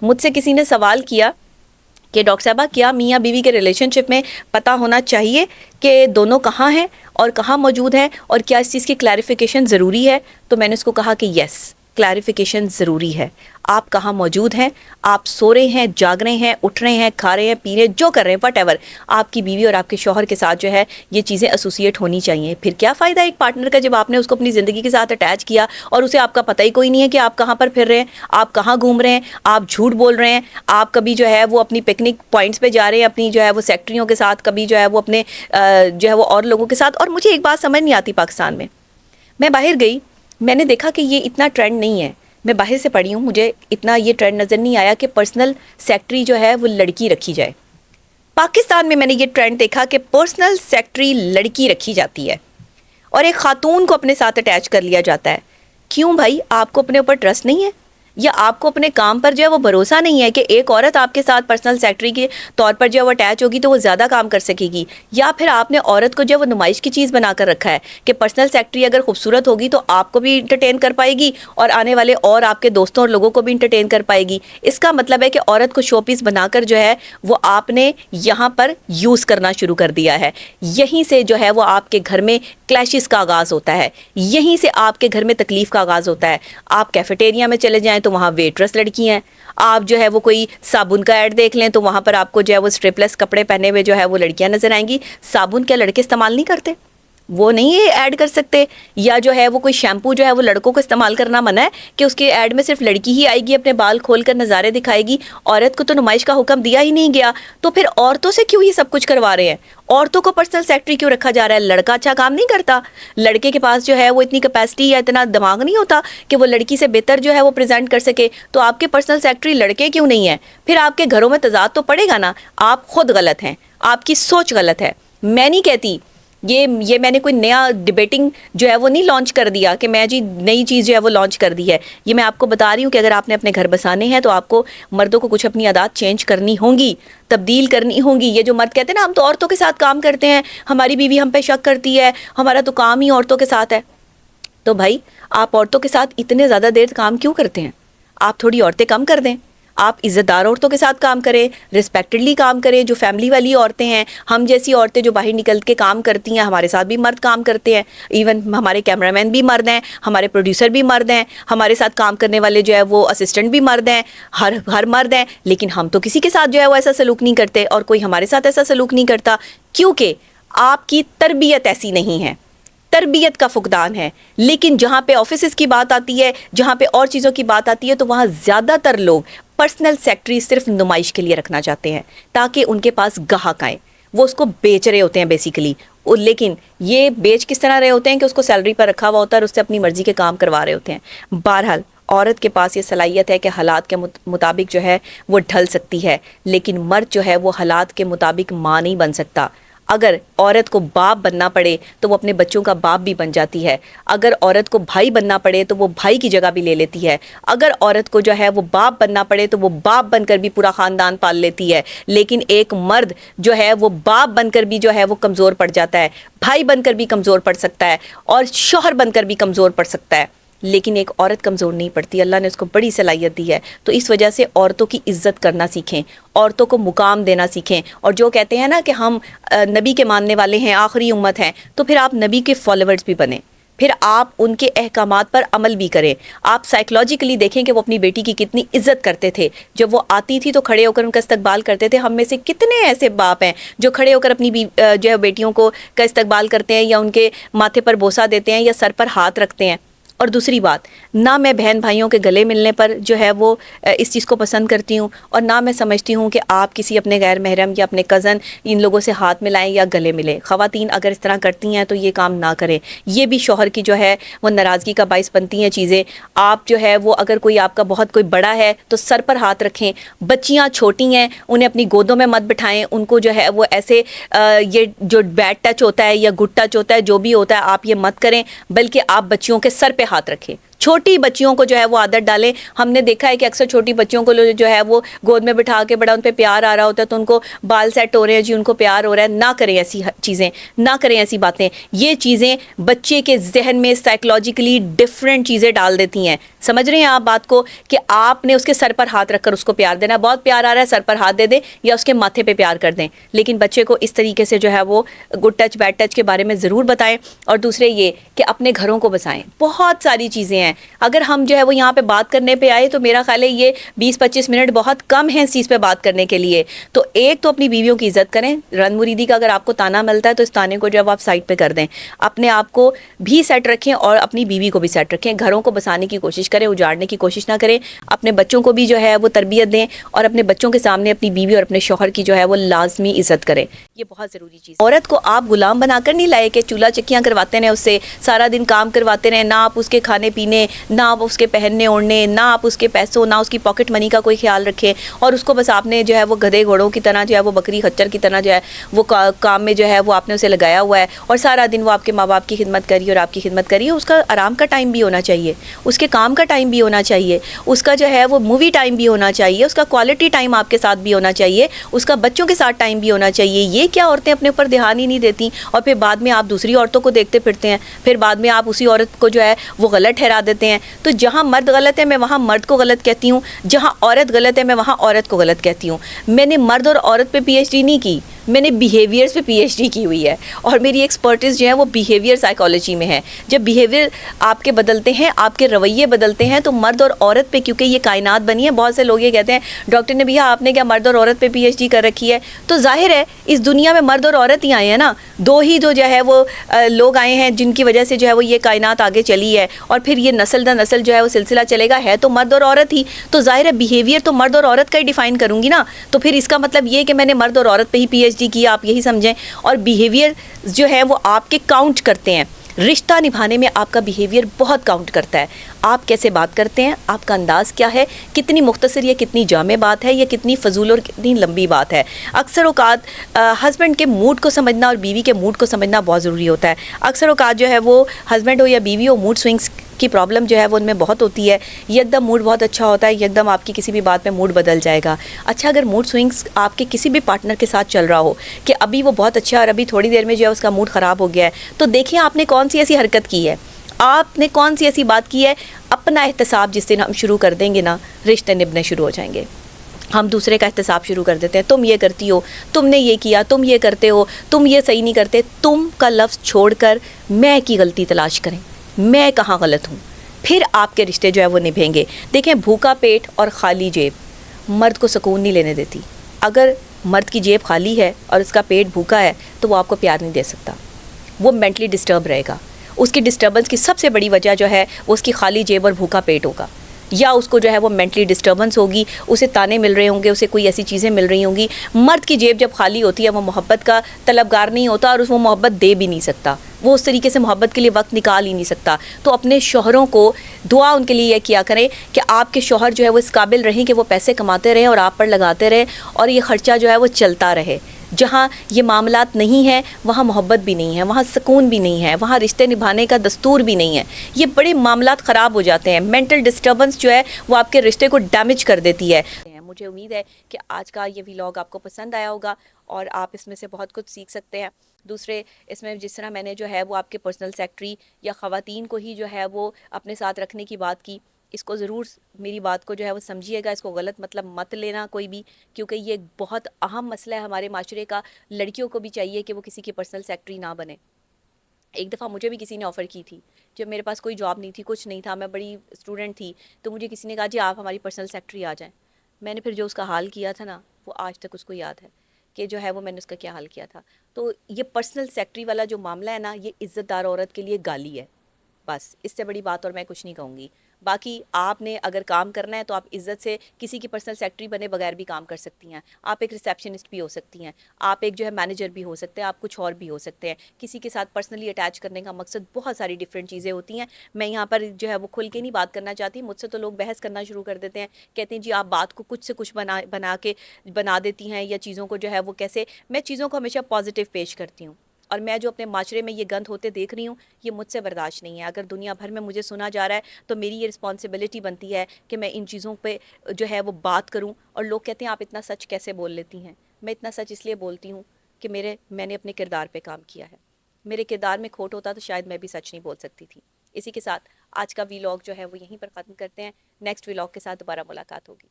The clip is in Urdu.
مجھ سے کسی نے سوال کیا کہ ڈاکٹر صاحبہ کیا میاں بیوی کے ریلیشن شپ میں پتہ ہونا چاہیے کہ دونوں کہاں ہیں اور کہاں موجود ہیں اور کیا اس چیز کی کلیریفیکیشن ضروری ہے؟ تو میں نے اس کو کہا کہ یس، کلیریفیکیشن ضروری ہے. آپ کہاں موجود ہیں، آپ سو رہے ہیں، جاگ رہے ہیں، اٹھ رہے ہیں، کھا رہے ہیں، پی رہے ہیں، جو کر رہے ہیں وٹ ایور، آپ کی بیوی اور آپ کے شوہر کے ساتھ جو ہے یہ چیزیں ایسوسیٹ ہونی چاہیے. پھر کیا فائدہ ایک پارٹنر کا جب آپ نے اس کو اپنی زندگی کے ساتھ اٹیچ کیا اور اسے آپ کا پتہ ہی کوئی نہیں ہے کہ آپ کہاں پر پھر رہے ہیں، آپ کہاں گھوم رہے ہیں، آپ جھوٹ بول رہے ہیں، آپ کبھی جو ہے وہ اپنی پکنک پوائنٹس پہ جا رہے ہیں اپنی جو ہے وہ سیکٹریوں کے ساتھ، کبھی جو ہے وہ اپنے جو ہے وہ اور لوگوں کے ساتھ. اور مجھے ایک بات سمجھ نہیں آتی پاکستان میں باہر گئی، میں نے دیکھا کہ یہ اتنا ٹرینڈ نہیں ہے. میں باہر سے پڑھی ہوں، مجھے اتنا یہ ٹرینڈ نظر نہیں آیا کہ پرسنل سیکٹری جو ہے وہ لڑکی رکھی جائے. پاکستان میں نے یہ ٹرینڈ دیکھا کہ پرسنل سیکٹری لڑکی رکھی جاتی ہے اور ایک خاتون کو اپنے ساتھ اٹیچ کر لیا جاتا ہے. کیوں بھائی؟ آپ کو اپنے اوپر ٹرسٹ نہیں ہے یا آپ کو اپنے کام پر جو ہے وہ بھروسہ نہیں ہے کہ ایک عورت آپ کے ساتھ پرسنل سیکٹری کے طور پر جو ہے وہ اٹیچ ہوگی تو وہ زیادہ کام کر سکے گی؟ یا پھر آپ نے عورت کو جو ہے وہ نمائش کی چیز بنا کر رکھا ہے کہ پرسنل سیکٹری اگر خوبصورت ہوگی تو آپ کو بھی انٹرٹین کر پائے گی اور آنے والے اور آپ کے دوستوں اور لوگوں کو بھی انٹرٹین کر پائے گی. اس کا مطلب ہے کہ عورت کو شو پیس بنا کر جو ہے وہ آپ نے یہاں پر یوز کرنا شروع کر دیا ہے. یہیں سے جو ہے وہ آپ کے گھر میں کلیشز کا آغاز ہوتا ہے، یہیں سے آپ کے گھر میں تکلیف کا آغاز ہوتا ہے. آپ کیفیٹیریا میں چلے جائیں تو وہاں ویٹرس لڑکی ہیں، آپ جو ہے وہ کوئی صابن کا ایڈ دیکھ لیں تو وہاں پر آپ کو جو ہے وہ اسٹریپلیس کپڑے پہنے ہوئے جو ہے وہ لڑکیاں نظر آئیں گی. صابن کیا لڑکے استعمال نہیں کرتے؟ وہ نہیں یہ ایڈ کر سکتے؟ یا جو ہے وہ کوئی شیمپو جو ہے وہ لڑکوں کو استعمال کرنا منع ہے کہ اس کے ایڈ میں صرف لڑکی ہی آئے گی اپنے بال کھول کر نظارے دکھائے گی؟ عورت کو تو نمائش کا حکم دیا ہی نہیں گیا، تو پھر عورتوں سے کیوں یہ سب کچھ کروا رہے ہیں؟ عورتوں کو پرسنل سیکٹری کیوں رکھا جا رہا ہے؟ لڑکا اچھا کام نہیں کرتا؟ لڑکے کے پاس جو ہے وہ اتنی کیپیسٹی یا اتنا دماغ نہیں ہوتا کہ وہ لڑکی سے بہتر جو ہے وہ پریزنٹ کر سکے؟ تو آپ کے پرسنل سیکٹری لڑکے کیوں نہیں ہیں؟ پھر آپ کے گھروں میں تضاد تو پڑے گا نا. آپ خود غلط ہیں، آپ کی سوچ غلط ہے. میں نہیں کہتی یہ میں نے کوئی نیا ڈبیٹنگ جو ہے وہ نہیں لانچ کر دیا کہ میں جی نئی چیز جو ہے وہ لانچ کر دی ہے. یہ میں آپ کو بتا رہی ہوں کہ اگر آپ نے اپنے گھر بسانے ہیں تو آپ کو مردوں کو کچھ اپنی عادات چینج کرنی ہوں گی، تبدیل کرنی ہوں گی. یہ جو مرد کہتے ہیں نا ہم تو عورتوں کے ساتھ کام کرتے ہیں، ہماری بیوی ہم پہ شک کرتی ہے، ہمارا تو کام ہی عورتوں کے ساتھ ہے. تو بھائی آپ عورتوں کے ساتھ اتنے زیادہ دیر کام کیوں کرتے ہیں؟ آپ تھوڑی عورتیں کم کر دیں، آپ عزت دار عورتوں کے ساتھ کام کریں، رسپیکٹڈلی کام کریں. جو فیملی والی عورتیں ہیں، ہم جیسی عورتیں جو باہر نکل کے کام کرتی ہیں، ہمارے ساتھ بھی مرد کام کرتے ہیں. ایون ہمارے کیمرہ مین بھی مرد ہیں، ہمارے پروڈیوسر بھی مرد ہیں، ہمارے ساتھ کام کرنے والے جو ہے وہ اسسٹنٹ بھی مرد ہیں، ہر مرد ہیں. لیکن ہم تو کسی کے ساتھ جو ہے وہ ایسا سلوک نہیں کرتے اور کوئی ہمارے ساتھ ایسا سلوک نہیں کرتا، کیونکہ آپ کی تربیت ایسی نہیں ہے، تربیت کا فقدان ہے. لیکن جہاں پہ آفیسز کی بات آتی ہے، جہاں پہ اور چیزوں کی بات آتی ہے، تو وہاں زیادہ تر لوگ پرسنل سیکٹری صرف نمائش کے لیے رکھنا چاہتے ہیں تاکہ ان کے پاس گاہک آئیں. وہ اس کو بیچ رہے ہوتے ہیں بیسیکلی. لیکن یہ بیچ کس طرح رہے ہوتے ہیں کہ اس کو سیلری پر رکھا ہوا ہوتا ہے اور اس سے اپنی مرضی کے کام کروا رہے ہوتے ہیں. بہرحال عورت کے پاس یہ صلاحیت ہے کہ حالات کے مطابق جو ہے وہ ڈھل سکتی ہے، لیکن مرد جو ہے وہ حالات کے مطابق ماں نہیں بن سکتا. اگر عورت کو باپ بننا پڑے تو وہ اپنے بچوں کا باپ بھی بن جاتی ہے. اگر عورت کو بھائی بننا پڑے تو وہ بھائی کی جگہ بھی لے لیتی ہے. اگر عورت کو جو ہے وہ باپ بننا پڑے تو وہ باپ بن کر بھی پورا خاندان پال لیتی ہے. لیکن ایک مرد جو ہے وہ باپ بن کر بھی جو ہے وہ کمزور پڑ جاتا ہے، بھائی بن کر بھی کمزور پڑ سکتا ہے اور شوہر بن کر بھی کمزور پڑ سکتا ہے. لیکن ایک عورت کمزور نہیں پڑتی. اللہ نے اس کو بڑی صلاحیت دی ہے. تو اس وجہ سے عورتوں کی عزت کرنا سیکھیں، عورتوں کو مقام دینا سیکھیں. اور جو کہتے ہیں نا کہ ہم نبی کے ماننے والے ہیں، آخری امت ہیں، تو پھر آپ نبی کے فالوورز بھی بنیں، پھر آپ ان کے احکامات پر عمل بھی کریں. آپ سائیکلوجیکلی دیکھیں کہ وہ اپنی بیٹی کی کتنی عزت کرتے تھے. جب وہ آتی تھی تو کھڑے ہو کر ان کا استقبال کرتے تھے. ہم میں سے کتنے ایسے باپ ہیں جو کھڑے ہو کر اپنی جو ہے بیٹیوں کو کا استقبال کرتے ہیں یا ان کے ماتھے پر بوسہ دیتے ہیں یا سر پر ہاتھ رکھتے ہیں. اور دوسری بات، نہ میں بہن بھائیوں کے گلے ملنے پر جو ہے وہ اس چیز کو پسند کرتی ہوں، اور نہ میں سمجھتی ہوں کہ آپ کسی اپنے غیر محرم یا اپنے کزن ان لوگوں سے ہاتھ ملائیں یا گلے ملیں. خواتین اگر اس طرح کرتی ہیں تو یہ کام نہ کریں. یہ بھی شوہر کی جو ہے وہ ناراضگی کا باعث بنتی ہیں چیزیں. آپ جو ہے وہ اگر کوئی آپ کا بہت کوئی بڑا ہے تو سر پر ہاتھ رکھیں. بچیاں چھوٹی ہیں انہیں اپنی گودوں میں مت بٹھائیں، ان کو جو ہے وہ ایسے یہ جو بیڈ ٹچ ہوتا ہے یا گڈ ٹچ ہوتا ہے جو بھی ہوتا ہے آپ یہ مت کریں، بلکہ آپ بچیوں کے سر پہ ہاتھ رکھیں. چھوٹی بچیوں کو جو ہے وہ عادت ڈالیں. ہم نے دیکھا ہے کہ اکثر چھوٹی بچیوں کو جو ہے وہ گود میں بٹھا کے بڑا ان پہ پیار آ رہا ہوتا ہے تو ان کو بال سیٹ ہو رہے ہیں جی, ان کو پیار ہو رہا ہے. نہ کریں ایسی چیزیں, نہ کریں ایسی باتیں. یہ چیزیں بچے کے ذہن میں سائیکولوجیکلی ڈفرینٹ چیزیں ڈال دیتی ہیں. سمجھ رہے ہیں آپ بات کو, کہ آپ نے اس کے سر پر ہاتھ رکھ کر اس کو پیار دینا, بہت پیار آ رہا ہے سر پر ہاتھ دے دیں یا اس کے ماتھے پہ پیار کر دیں. لیکن بچے کو اس طریقے سے جو ہے وہ گڈ ٹچ بیڈ ٹچ کے بارے میں ضرور بتائیں. اور دوسرے یہ کہ اپنے گھروں کو بسائیں. بہت ساری چیزیں ہیں, اگر ہم جو ہے وہ یہاں پہ بات کرنے پہ آئے تو میرا خیال ہے یہ 20-25 منٹ بہت کم ہیں اس چیز پہ بات کرنے کے لیے. تو ایک تو اپنی بیویوں کی عزت کریں. رن مریدی کا اگر آپ کو تانا ملتا ہے تو اس تانے کو جو ہے آپ سائڈ پہ کر دیں. اپنے آپ کو بھی سیٹ رکھیں اور اپنی بیوی کو بھی سیٹ رکھیں. گھروں کو بسانے کی کوشش کریں, اجاڑنے کی کوشش نہ کریں. اپنے بچوں کو بھی جو ہے وہ تربیت دیں اور اپنے بچوں کے سامنے اپنی بیوی اور اپنے شوہر کی جو ہے وہ لازمی عزت کریں. یہ بہت ضروری چیز ہے. عورت کو آپ غلام بنا کر نہیں لائے کہ چولہا چکیاں کرواتے رہیں, اس سے سارا دن کام کرواتے رہیں, نہ آپ اس کے کھانے پینے, نہ آپ اس کے پہننے اوڑھنے, نہ آپ اس کے پیسوں, نہ اس کی پاکٹ منی کا کوئی خیال رکھیں, اور اس کو بس آپ نے جو ہے وہ گدھے گھوڑوں کی طرح جو ہے وہ بکری خچر کی طرح جو ہے وہ کام میں جو ہے وہ آپ نے اسے لگایا ہوا ہے, اور سارا دن وہ آپ کے ماں باپ کی خدمت کری اور آپ کی خدمت کری. اس کا آرام کا ٹائم بھی ہونا چاہیے, اس کے کام کا ٹائم بھی ہونا چاہیے, اس کا جو ہے وہ مووی ٹائم بھی ہونا چاہیے, اس کا کوالٹی ٹائم آپ کے ساتھ بھی ہونا چاہیے, اس کا بچوں کے ساتھ ٹائم بھی ہونا چاہیے. یہ کیا عورتیں اپنے اوپر دھیان ہی نہیں دیتی, اور پھر بعد میں آپ دوسری عورتوں کو دیکھتے پھرتے ہیں, پھر بعد میں آپ اسی عورت کو جو ہے وہ غلط ٹھہرا دیتے ہیں. تو جہاں مرد غلط ہے میں وہاں مرد کو غلط کہتی ہوں, جہاں عورت غلط ہے میں وہاں عورت کو غلط کہتی ہوں. میں نے مرد اور عورت پہ پی ایچ ڈی نہیں کی, میں نے بیہیویئرس پہ پی ایچ ڈی کی ہوئی ہے, اور میری ایکسپرٹیز جو ہے وہ بیہیویئر سائیکالوجی میں ہے. جب بیہیویئر آپ کے بدلتے ہیں, آپ کے رویے بدلتے ہیں, تو مرد اور عورت پہ, کیونکہ یہ کائنات بنی ہے, بہت سے لوگ یہ کہتے ہیں ڈاکٹر نے بھیا آپ نے کیا مرد اور عورت پہ پی ایچ ڈی کر رکھی ہے, تو ظاہر ہے اس دنیا میں مرد اور عورت ہی آئے ہیں نا, دو ہی جو ہے وہ لوگ آئے ہیں جن کی وجہ سے جو ہے وہ یہ کائنات آگے چلی ہے, اور پھر یہ نسل در نسل جو ہے وہ سلسلہ چلے گا, ہے تو مرد اور عورت ہی, تو ظاہر ہے بیہیویئر تو مرد اور عورت کا ہی ڈیفائن کروں گی نا. تو پھر اس کا مطلب یہ کہ میں نے مرد اور عورت پہ ہی پی ایچ ڈی کیا, آپ یہی سمجھیں. اور بیہیویئر جو ہے وہ آپ کے کاؤنٹ کرتے ہیں, رشتہ نبھانے میں آپ کا بیہیویئر بہت کاؤنٹ کرتا ہے. آپ کیسے بات کرتے ہیں, آپ کا انداز کیا ہے, کتنی مختصر یا کتنی جامع بات ہے, یا کتنی فضول اور کتنی لمبی بات ہے. اکثر اوقات ہسبینڈ کے موڈ کو سمجھنا اور بیوی کے موڈ کو سمجھنا بہت ضروری ہوتا ہے. اکثر اوقات جو ہے وہ ہسبینڈ ہو یا بیوی ہو, موڈ سوئنگس کی پرابلم جو ہے وہ ان میں بہت ہوتی ہے. یک دم موڈ بہت اچھا ہوتا ہے, یک دم آپ کی کسی بھی بات میں موڈ بدل جائے گا. اچھا, اگر موڈ سوئنگس آپ کے کسی بھی پارٹنر کے ساتھ چل رہا ہو کہ ابھی وہ بہت اچھا ہے اور ابھی تھوڑی دیر میں جو ہے اس کا موڈ خراب ہو گیا ہے, تو دیکھیں آپ نے کون سی ایسی حرکت کی ہے, آپ نے کون سی ایسی بات کی ہے. اپنا احتساب جس دن ہم شروع کر دیں گے نا, رشتے نبھنے شروع ہو جائیں گے. ہم دوسرے کا احتساب شروع کر دیتے ہیں, تم یہ کرتی ہو, تم نے یہ کیا, تم یہ کرتے ہو, تم یہ صحیح نہیں کرتے. تم کا لفظ چھوڑ کر میں کی غلطی تلاش کریں, میں کہاں غلط ہوں, پھر آپ کے رشتے جو ہے وہ نبھیں گے. دیکھیں, بھوکا پیٹ اور خالی جیب مرد کو سکون نہیں لینے دیتی. اگر مرد کی جیب خالی ہے اور اس کا پیٹ بھوکا ہے تو وہ آپ کو پیار نہیں دے سکتا, وہ مینٹلی ڈسٹرب رہے گا. اس کی ڈسٹربنس کی سب سے بڑی وجہ جو ہے وہ اس کی خالی جیب اور بھوکا پیٹ ہوگا, یا اس کو جو ہے وہ مینٹلی ڈسٹربنس ہوگی, اسے تانے مل رہے ہوں گے, اسے کوئی ایسی چیزیں مل رہی ہوں گی. مرد کی جیب جب خالی ہوتی ہے وہ محبت کا طلبگار نہیں ہوتا, اور وہ محبت دے بھی نہیں سکتا, وہ اس طریقے سے محبت کے لیے وقت نکال ہی نہیں سکتا. تو اپنے شوہروں کو دعا ان کے لیے یہ کیا کریں کہ آپ کے شوہر جو ہے وہ اس قابل رہیں کہ وہ پیسے کماتے رہیں اور آپ پر لگاتے رہیں, اور یہ خرچہ جو ہے وہ چلتا رہے. جہاں یہ معاملات نہیں ہیں وہاں محبت بھی نہیں ہے, وہاں سکون بھی نہیں ہے, وہاں رشتے نبھانے کا دستور بھی نہیں ہے. یہ بڑے معاملات خراب ہو جاتے ہیں. مینٹل ڈسٹربنس جو ہے وہ آپ کے رشتے کو ڈیمیج کر دیتی ہے. مجھے امید ہے کہ آج کا یہ ولاگ آپ کو پسند آیا ہوگا اور آپ اس میں سے بہت کچھ سیکھ سکتے ہیں. دوسرے اس میں جس طرح میں نے جو ہے وہ آپ کے پرسنل سیکٹری یا خواتین کو ہی جو ہے وہ اپنے ساتھ رکھنے کی بات کی, اس کو ضرور میری بات کو جو ہے وہ سمجھیے گا, اس کو غلط مطلب مت لینا کوئی بھی, کیونکہ یہ ایک بہت اہم مسئلہ ہے ہمارے معاشرے کا. لڑکیوں کو بھی چاہیے کہ وہ کسی کی پرسنل سیکٹری نہ بنے. ایک دفعہ مجھے بھی کسی نے آفر کی تھی, جب میرے پاس کوئی جاب نہیں تھی, کچھ نہیں تھا, میں بڑی اسٹوڈنٹ تھی, تو مجھے کسی نے کہا جی آپ ہماری پرسنل سیکٹری آ جائیں. میں نے پھر جو اس کا حال کیا تھا نا, وہ آج تک اس کو یاد ہے کہ جو ہے وہ میں نے اس کا کیا حال کیا تھا. تو یہ پرسنل سیکٹری والا جو معاملہ ہے نا, یہ عزت دار عورت کے لیے گالی ہے. بس اس سے بڑی بات اور میں کچھ نہیں کہوں گی. باقی آپ نے اگر کام کرنا ہے تو آپ عزت سے کسی کی پرسنل سیکٹری بنے بغیر بھی کام کر سکتی ہیں. آپ ایک ریسیپشنسٹ بھی ہو سکتی ہیں, آپ ایک جو ہے مینیجر بھی ہو سکتے ہیں, آپ کچھ اور بھی ہو سکتے ہیں. کسی کے ساتھ پرسنلی اٹیچ کرنے کا مقصد بہت ساری ڈفرینٹ چیزیں ہوتی ہیں. میں یہاں پر جو ہے وہ کھل کے نہیں بات کرنا چاہتی. مجھ سے تو لوگ بحث کرنا شروع کر دیتے ہیں, کہتے ہیں جی آپ بات کو کچھ سے کچھ بنا دیتی ہیں, یا چیزوں کو جو ہے وہ کیسے. میں چیزوں کو ہمیشہ پازیٹیو پیش کرتی ہوں, اور میں جو اپنے معاشرے میں یہ گند ہوتے دیکھ رہی ہوں یہ مجھ سے برداشت نہیں ہے. اگر دنیا بھر میں مجھے سنا جا رہا ہے تو میری یہ رسپانسبلٹی بنتی ہے کہ میں ان چیزوں پہ جو ہے وہ بات کروں. اور لوگ کہتے ہیں آپ اتنا سچ کیسے بول لیتی ہیں. میں اتنا سچ اس لیے بولتی ہوں کہ میں نے اپنے کردار پہ کام کیا ہے. میرے کردار میں کھوٹ ہوتا تو شاید میں بھی سچ نہیں بول سکتی تھی. اسی کے ساتھ آج کا ویلاگ جو ہے وہ یہیں پر ختم کرتے ہیں. نیکسٹ ویلاگ کے ساتھ دوبارہ ملاقات ہوگی.